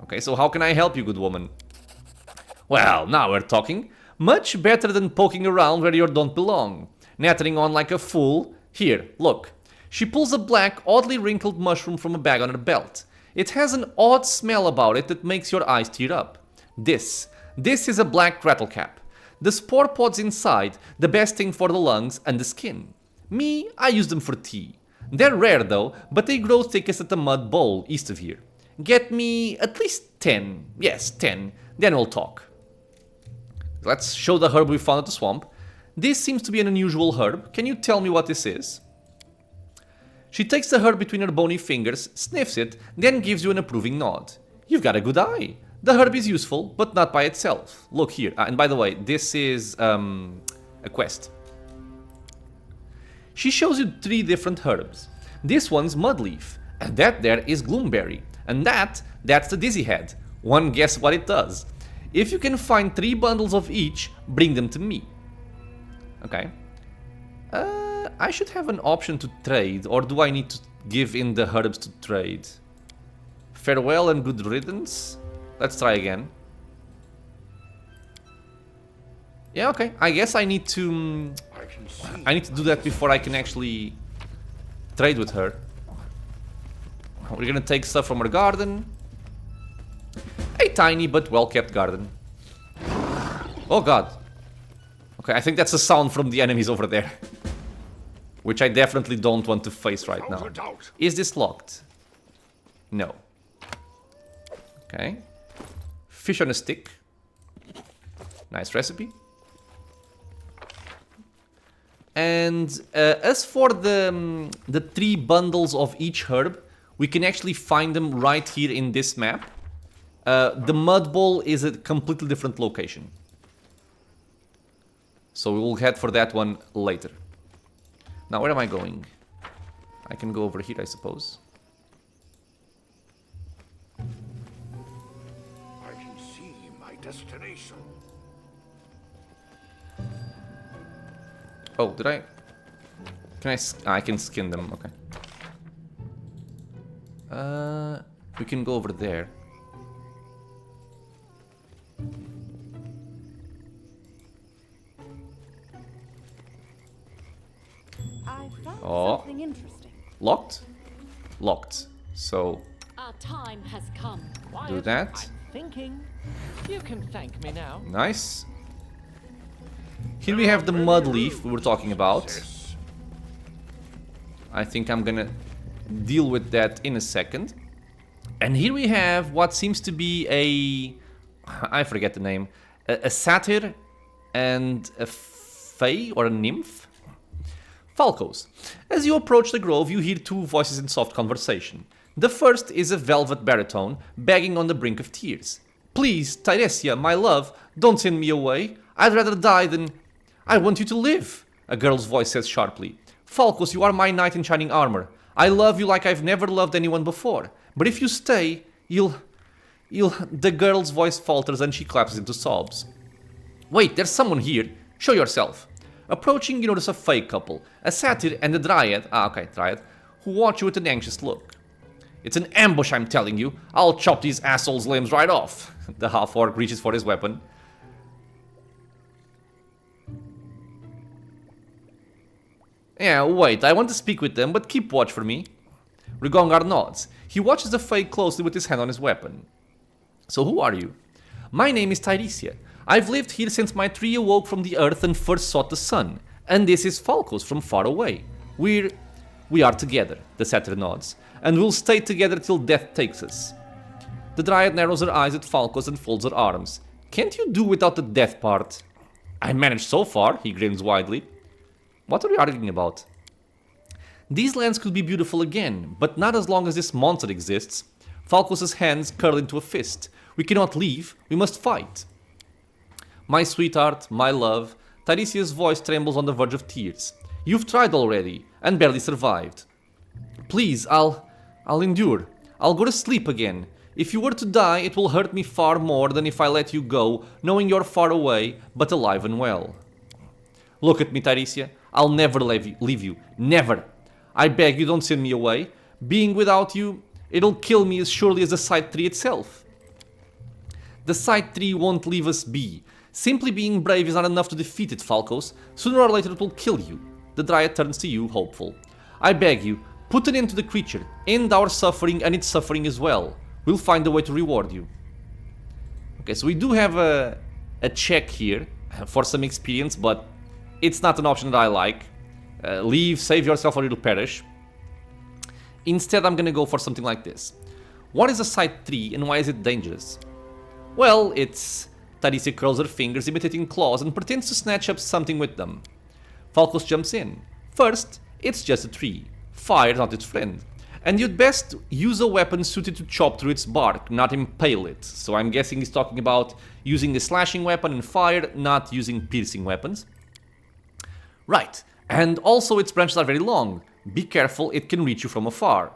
Okay, so how can I help you, good woman? Well, now we're talking. Much better than poking around where you don't belong. Nattering on like a fool. Here, look. She pulls a black, oddly wrinkled mushroom from a bag on her belt. It has an odd smell about it that makes your eyes tear up. This is a black rattlecap. The spore pods inside, the best thing for the lungs and the skin. Me, I use them for tea. They're rare though, but they grow thickest at the mud bowl east of here. Get me at least 10. Yes, 10. Then we'll talk. Let's show the herb we found at the swamp. This seems to be an unusual herb. Can you tell me what this is? She takes the herb between her bony fingers, sniffs it, then gives you an approving nod. You've got a good eye. The herb is useful, but not by itself. Look here. And by the way, this is a quest. She shows you 3 different herbs. This one's mudleaf, and that there is gloomberry, and that's the dizzy head. One guess what it does. If you can find 3 bundles of each, bring them to me. Okay. I should have an option to trade, or do I need to give in the herbs to trade? Farewell and good riddance? Let's try again. Yeah, okay. I guess I need to do that before I can actually trade with her. We're gonna take stuff from her garden. A tiny but well-kept garden. Oh god. Okay, I think that's a sound from the enemies over there. which I definitely don't want to face right now. Without a doubt. Is this locked? No. Okay. Fish on a stick. Nice recipe. And as for the 3 bundles of each herb, we can actually find them right here in this map. The mud bowl is a completely different location. So we will head for that one later. Now, where am I going? I can go over here, I suppose. I can see my destination. Oh, did I? Can I can skin them, okay. We can go over there. I found Oh. something interesting. Locked? Locked. So, Our time has come. do Quiet. that. I'm thinking. You can thank me now. Nice. Here we have the mud leaf we were talking about. Yes. I think I'm gonna deal with that in a second. And here we have what seems to be a... I forget the name. A satyr and a fae or a nymph? Falcos. As you approach the grove, you hear 2 voices in soft conversation. The first is a velvet baritone, begging on the brink of tears. Please, Tyresia, my love, don't send me away. I'd rather die than... I want you to live, a girl's voice says sharply. Falcos, you are my knight in shining armor. I love you like I've never loved anyone before. But if you stay, you'll... The girl's voice falters and she collapses into sobs. Wait, there's someone here. Show yourself. Approaching, you notice a fake couple, a satyr and a dryad, dryad, who watch you with an anxious look. It's an ambush, I'm telling you. I'll chop these assholes' limbs right off. The half-orc reaches for his weapon. Yeah, wait, I want to speak with them, but keep watch for me. Rigongar nods. He watches the fake closely with his hand on his weapon. So who are you? My name is Tyresia. I've lived here since my tree awoke from the earth and first sought the sun. And this is Falcos from far away. We are together, the satyr nods. And we'll stay together till death takes us. The dryad narrows her eyes at Falcos and folds her arms. Can't you do without the death part? I managed so far, he grins widely. What are you arguing about? These lands could be beautiful again, but not as long as this monster exists. Falcos' hands curl into a fist. We cannot leave, we must fight. My sweetheart, my love, Tiresia's voice trembles on the verge of tears. You've tried already, and barely survived. Please, I'll endure. I'll go to sleep again. If you were to die, it will hurt me far more than if I let you go, knowing you're far away, but alive and well. Look at me, Tiresia. I'll never leave you. Never. I beg you, don't send me away. Being without you, it'll kill me as surely as the Side Tree itself. The Side Tree won't leave us be. Simply being brave is not enough to defeat it, Falcos. Sooner or later it will kill you. The Dryad turns to you, hopeful. I beg you, put an end to the creature. End our suffering and its suffering as well. We'll find a way to reward you. Okay, so we do have a check here for some experience, but it's not an option that I like. Leave, save yourself or you'll perish. Instead, I'm gonna go for something like this. What is a Side Tree and why is it dangerous? Well, it's... Tiresia curls her fingers, imitating claws, and pretends to snatch up something with them. Falcos jumps in. First, it's just a tree. Fire, not its friend. And you'd best use a weapon suited to chop through its bark, not impale it. So I'm guessing he's talking about using a slashing weapon and fire, not using piercing weapons. Right. And also its branches are very long. Be careful, it can reach you from afar.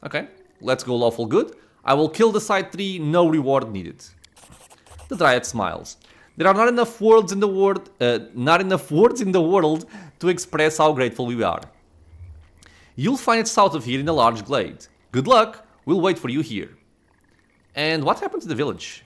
Okay, let's go lawful good. I will kill the Side Tree, no reward needed. The Dryad smiles. There are not enough words in the world to express how grateful we are. You'll find it south of here in a large glade. Good luck, we'll wait for you here. And what happened to the village?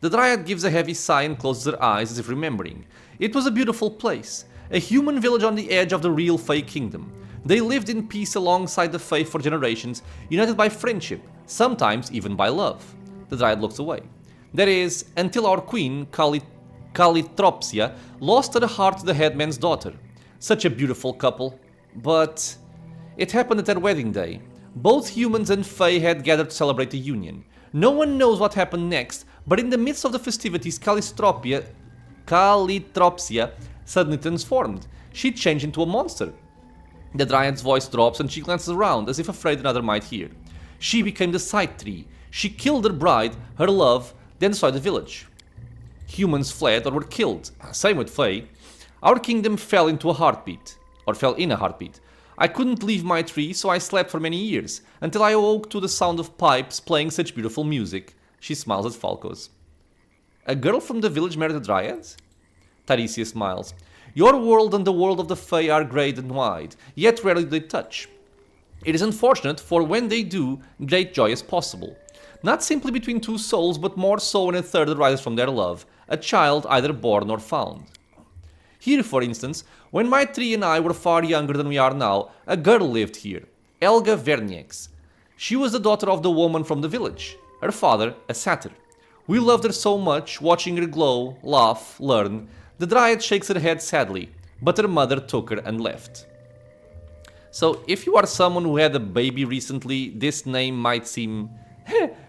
The Dryad gives a heavy sigh and closes her eyes as if remembering. It was a beautiful place, a human village on the edge of the real Fae kingdom. They lived in peace alongside the Fae for generations, united by friendship, sometimes even by love. The Dryad looks away. That is, until our queen, Calitropsia, lost her heart to the headman's daughter. Such a beautiful couple. But it happened at their wedding day. Both humans and Fae had gathered to celebrate the union. No one knows what happened next, but in the midst of the festivities, Calitropsia suddenly transformed. She changed into a monster. The Dryad's voice drops and she glances around, as if afraid another might hear. She became the Side Tree. She killed her bride, her love, then destroyed the village. Humans fled or were killed. Same with Fae. Our kingdom fell into a heartbeat. Or fell in a heartbeat. I couldn't leave my tree, so I slept for many years, until I awoke to the sound of pipes playing such beautiful music. She smiles at Falcos. A girl from the village married a Dryad? Tiresias smiles. Your world and the world of the Fae are great and wide, yet rarely do they touch. It is unfortunate, for when they do, great joy is possible. Not simply between two souls, but more so when a third arises from their love, a child either born or found. Here, for instance, when my tree and I were far younger than we are now, a girl lived here, Elga Verniex. She was the daughter of the woman from the village, her father a satyr. We loved her so much, watching her glow, laugh, learn. The Dryad shakes her head sadly, but her mother took her and left. So, if you are someone who had a baby recently, this name might seem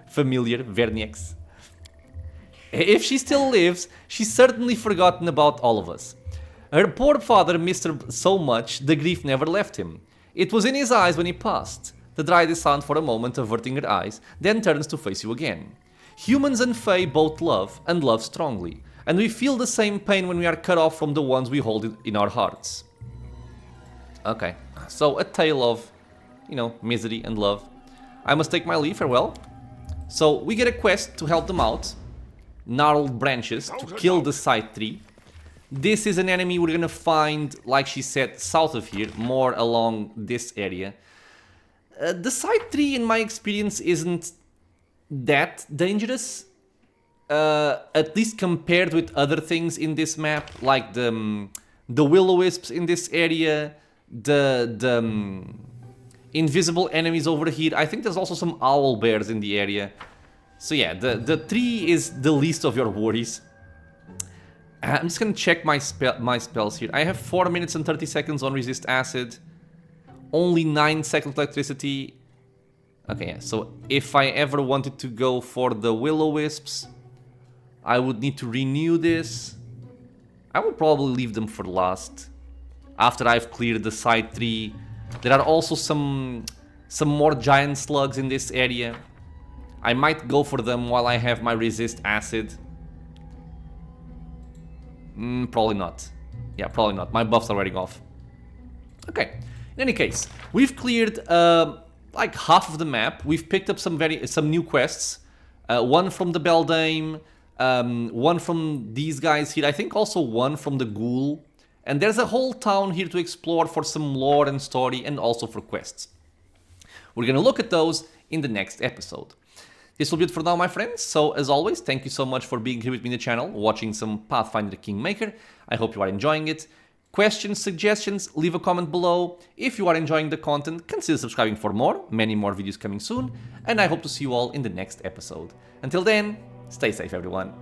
familiar, Verniex. If she still lives, she's certainly forgotten about all of us. Her poor father missed her so much, the grief never left him. It was in his eyes when he passed. The Dryad is silent for a moment, averting her eyes, then turns to face you again. Humans and Fae both love, and love strongly, and we feel the same pain when we are cut off from the ones we hold in our hearts. Okay, so a tale of, misery and love. I must take my leave, farewell. So we get a quest to help them out. Gnarled branches to kill the Side Tree. This is an enemy we're gonna find, like she said, south of here, more along this area. The Side Tree, in my experience, isn't that dangerous. At least compared with other things in this map, like the will-o-wisps in this area, the invisible enemies over here. I think there's also some owl bears in the area. So yeah, the tree is the least of your worries. I'm just gonna check my spells here. I have 4 minutes and 30 seconds on resist acid. Only 9 seconds electricity. Okay, yeah, so if I ever wanted to go for the will-o-wisps, I would need to renew this. I will probably leave them for last. After I've cleared the Side Tree. There are also some more giant slugs in this area. I might go for them while I have my resist acid. Probably not. Yeah, probably not. My buffs are wearing off. Okay. In any case, we've cleared like half of the map. We've picked up some new quests. One from the Beldame, one from these guys here. I think also one from the Ghoul. And there's a whole town here to explore for some lore and story, and also for quests. We're gonna look at those in the next episode. This will be it for now, my friends. So, as always, thank you so much for being here with me in the channel, watching some Pathfinder Kingmaker. I hope you are enjoying it. Questions, suggestions, leave a comment below. If you are enjoying the content, consider subscribing for more. Many more videos coming soon. And I hope to see you all in the next episode. Until then, stay safe, everyone.